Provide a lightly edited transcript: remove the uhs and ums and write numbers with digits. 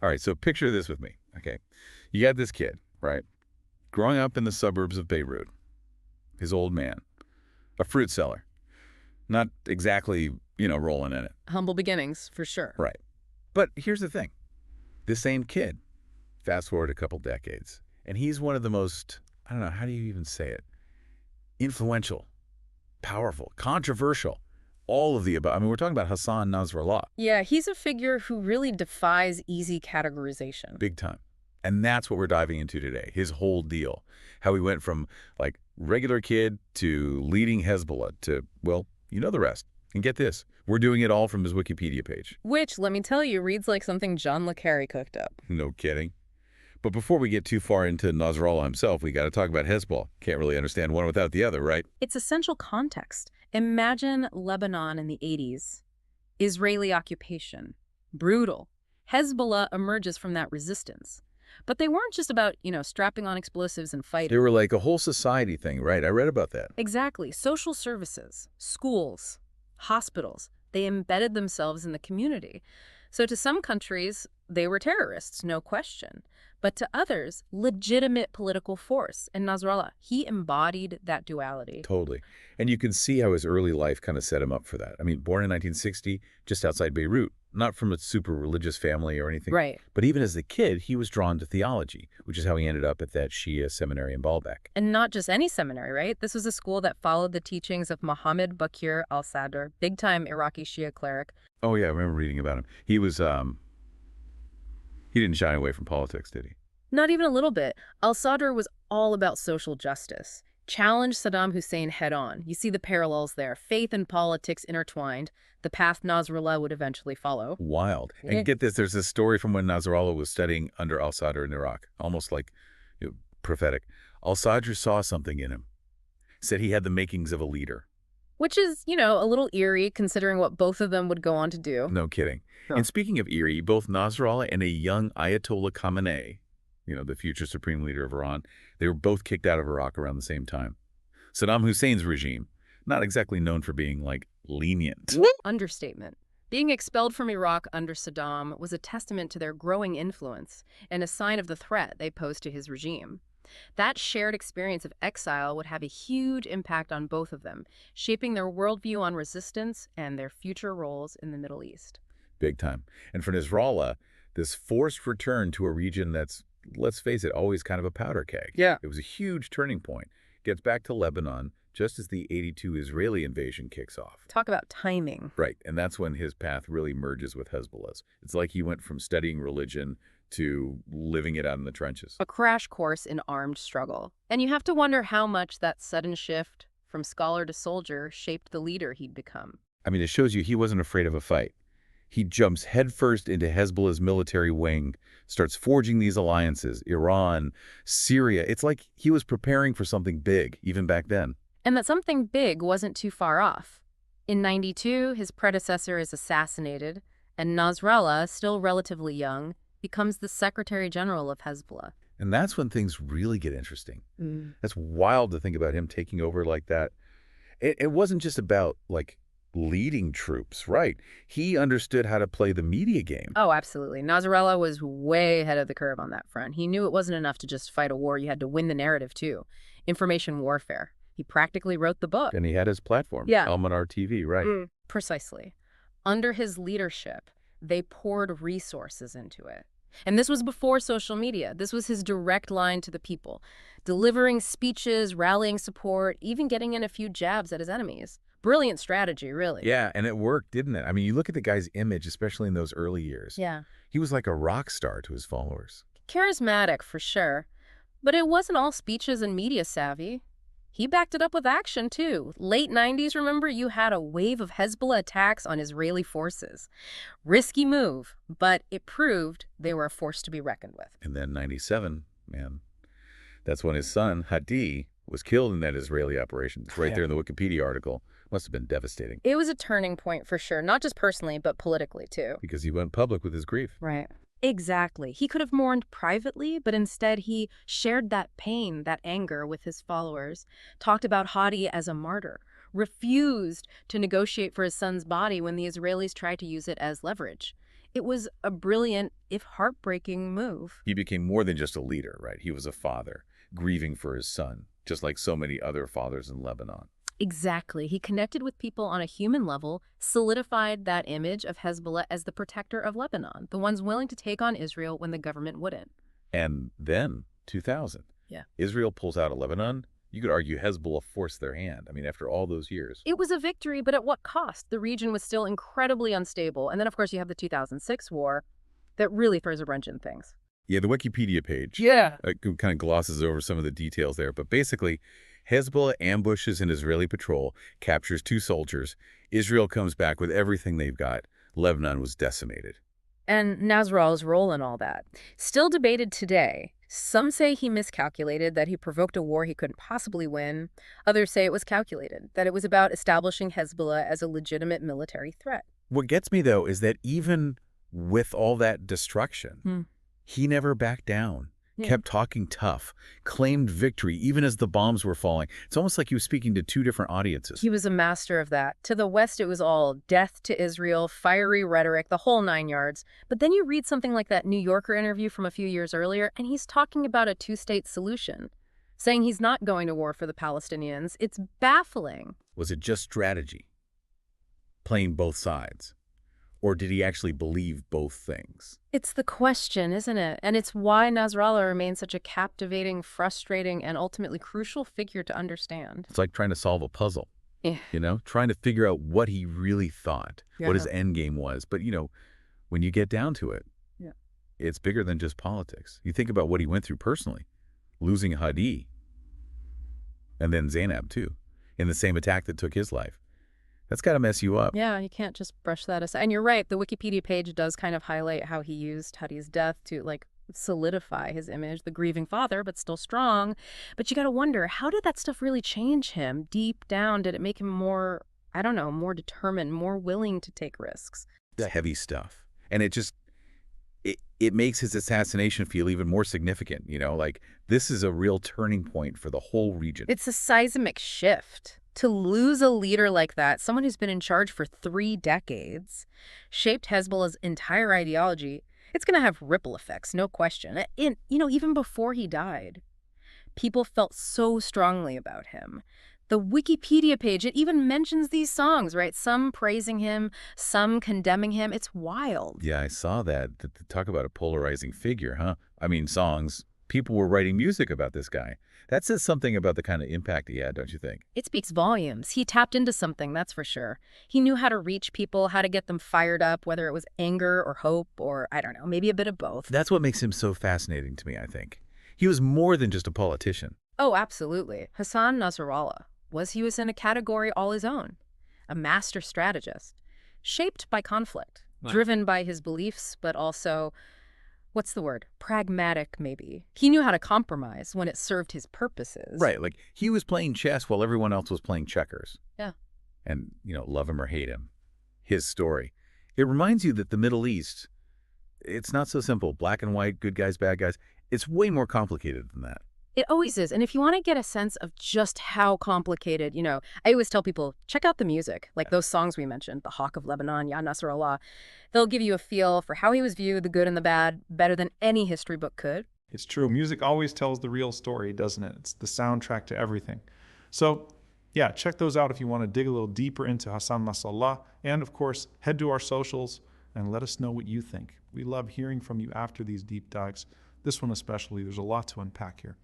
All right, so picture this with me. Okay. You got this kid, right? Growing up in the suburbs of Beirut, his old man, a fruit seller, not exactly, rolling in it. Humble beginnings, for sure. Right. But here's the thing. This same kid, fast forward a couple decades, and he's one of the most, I don't know, how do you even say it? Influential, powerful, controversial, all of the above. I mean, we're talking about Hassan Nasrallah, Yeah, he's a figure who really defies easy categorization. big time. And that's what we're diving into today, his whole deal. How he went from, like, regular kid to leading Hezbollah to, well, you know the rest. And get this, we're doing it all from his Wikipedia page. Which, let me tell you, reads like something John le Carre cooked up. No kidding. But before we get too far into Nasrallah himself, we got to talk about Hezbollah. Can't really understand one without the other, right? It's essential context. Imagine Lebanon in the 80s. Israeli occupation. Brutal. Hezbollah emerges from that resistance. But they weren't just about, strapping on explosives and They fighting. were like a whole society thing, right? I read about that. Exactly. Social services, schools, hospitals, they embedded themselves in the community. So to some countries, they were terrorists, no question. But to others, legitimate political force. And Nasrallah, he embodied that duality. Totally. And you can see how his early life kind of set him up for that. I mean, born in 1960, just outside Beirut, not from a super religious family or anything. Right. But even as a kid, he was drawn to theology, which is how he ended up at that Shia seminary in Baalbek. And not just any seminary, right? This was a school that followed the teachings of Mohammed Bakir al-Sadr, big-time Iraqi Shia cleric. Oh, yeah, I remember reading about him. He was, he didn't shy away from politics, did he? Not even a little bit. Al-Sadr was all about social justice. Challenged Saddam Hussein head-on. You see the parallels there. Faith and politics intertwined. The path Nasrallah would eventually follow. Wild. Yeah. And get this, there's this story from when Nasrallah was studying under al-Sadr in Iraq, almost like prophetic. Al-Sadr saw something in him, said he had the makings of a leader. Which is, a little eerie considering what both of them would go on to do. No kidding. No. And speaking of eerie, both Nasrallah and a young Ayatollah Khamenei, the future supreme leader of Iran, they were both kicked out of Iraq around the same time. Saddam Hussein's regime, not exactly known for being, lenient. Understatement. Being expelled from Iraq under Saddam was a testament to their growing influence and a sign of the threat they posed to his regime. That shared experience of exile would have a huge impact on both of them, shaping their worldview on resistance and their future roles in the Middle East. Big time. And for Nasrallah, this forced return to a region that's, let's face it, always kind of a powder keg. Yeah. It was a huge turning point. Gets back to Lebanon just as the 82 Israeli invasion kicks off. Talk about timing. Right, and that's when his path really merges with Hezbollah's. It's like he went from studying religion to living it out in the trenches. A crash course in armed struggle. And you have to wonder how much that sudden shift from scholar to soldier shaped the leader he'd become. I mean, it shows you he wasn't afraid of a fight. He jumps headfirst into Hezbollah's military wing, starts forging these alliances, Iran, Syria. It's like he was preparing for something big, even back then. And that something big wasn't too far off. In '92, his predecessor is assassinated, and Nasrallah, still relatively young, becomes the Secretary General of Hezbollah. And that's when things really get interesting. That's wild to think about him taking over like that. It wasn't just about, leading troops, right? He understood how to play the media game. Oh, absolutely. Nasrallah was way ahead of the curve on that front. He knew it wasn't enough to just fight a war. You had to win the narrative, too. Information warfare. He practically wrote the book. And he had his platform, Yeah. Almanar TV, right? Precisely. Under his leadership, they poured resources into it. And this was before social media. This was his direct line to the people, delivering speeches, rallying support, even getting in a few jabs at his enemies. Brilliant strategy, really. Yeah, and it worked, didn't it? I mean, you look at the guy's image, especially in those early years. Yeah. He was like a rock star to his followers. Charismatic, for sure. But it wasn't all speeches and media savvy. He backed it up with action, too. Late 90s, remember, you had a wave of Hezbollah attacks on Israeli forces. Risky move, but it proved they were a force to be reckoned with. And then 97, man, that's when his son, Hadi, was killed in that Israeli operation. It's right there in the Wikipedia article. Must have been devastating. It was a turning point for sure, not just personally, but politically, too. Because he went public with his grief. Right. Exactly. He could have mourned privately, but instead he shared that pain, that anger with his followers, talked about Hadi as a martyr, refused to negotiate for his son's body when the Israelis tried to use it as leverage. It was a brilliant, if heartbreaking, move. He became more than just a leader, right? He was a father, grieving for his son, just like so many other fathers in Lebanon. Exactly. He connected with people on a human level, solidified that image of Hezbollah as the protector of Lebanon, the ones willing to take on Israel when the government wouldn't. And then, 2000, Yeah. Israel pulls out of Lebanon. You could argue Hezbollah forced their hand. I mean, after all those years. It was a victory, but at what cost? The region was still incredibly unstable. And then, of course, you have the 2006 war that really throws a wrench in things. Yeah, the Wikipedia page Yeah. kind of glosses over some of the details there. But basically, Hezbollah ambushes an Israeli patrol, captures 2 soldiers. Israel comes back with everything they've got. Lebanon was decimated. And Nasrallah's role in all that. Still debated today. Some say he miscalculated, that he provoked a war he couldn't possibly win. Others say it was calculated, that it was about establishing Hezbollah as a legitimate military threat. What gets me, though, is that even with all that destruction, he never backed down, kept talking tough, claimed victory, even as the bombs were falling. It's almost like he was speaking to 2 different audiences. He was a master of that. To the West, it was all death to Israel, fiery rhetoric, the whole 9 yards. But then you read something like that New Yorker interview from a few years earlier, and he's talking about a 2-state solution, saying he's not going to war for the Palestinians. It's baffling. Was it just strategy, playing both sides? Or did he actually believe both things? It's the question, isn't it? And it's why Nasrallah remains such a captivating, frustrating, and ultimately crucial figure to understand. It's like trying to solve a puzzle, Yeah. trying to figure out what he really thought, what his Yeah. end game was. But, when you get down to it, Yeah. it's bigger than just politics. You think about what he went through personally, losing Hadi, and then Zainab, too, in the same attack that took his life. That's got to mess you up. Yeah, you can't just brush that aside. And you're right, the Wikipedia page does kind of highlight how he used Hadi's death to, solidify his image, the grieving father, but still strong. But you got to wonder, how did that stuff really change him deep down? Did it make him more, I don't know, more determined, more willing to take risks? The heavy stuff. And it makes his assassination feel even more significant, this is a real turning point for the whole region. It's a seismic shift. To lose a leader like that, someone who's been in charge for 3 decades, shaped Hezbollah's entire ideology, it's going to have ripple effects, no question. Even before he died, people felt so strongly about him. The Wikipedia page, it even mentions these songs, right? Some praising him, some condemning him. It's wild. Yeah, I saw that. Talk about a polarizing figure, huh? I mean, songs. People were writing music about this guy. That says something about the kind of impact he had, don't you think? It speaks volumes. He tapped into something, that's for sure. He knew how to reach people, how to get them fired up, whether it was anger or hope or, I don't know, maybe a bit of both. That's what makes him so fascinating to me, I think. He was more than just a politician. Oh, absolutely. Hassan Nasrallah he was in a category all his own. A master strategist, shaped by conflict, driven by his beliefs, but also, what's the word? Pragmatic, maybe. He knew how to compromise when it served his purposes. Right, he was playing chess while everyone else was playing checkers. Yeah. And, love him or hate him. His story. It reminds you that the Middle East, it's not so simple. Black and white, good guys, bad guys. It's way more complicated than that. It always is. And if you want to get a sense of just how complicated, I always tell people, check out the music, like those songs we mentioned, The Hawk of Lebanon, Ya Nasrallah. They'll give you a feel for how he was viewed, the good and the bad, better than any history book could. It's true. Music always tells the real story, doesn't it? It's the soundtrack to everything. So, yeah, check those out if you want to dig a little deeper into Hassan Nasrallah. And, of course, head to our socials and let us know what you think. We love hearing from you after these deep dives. This one especially, there's a lot to unpack here.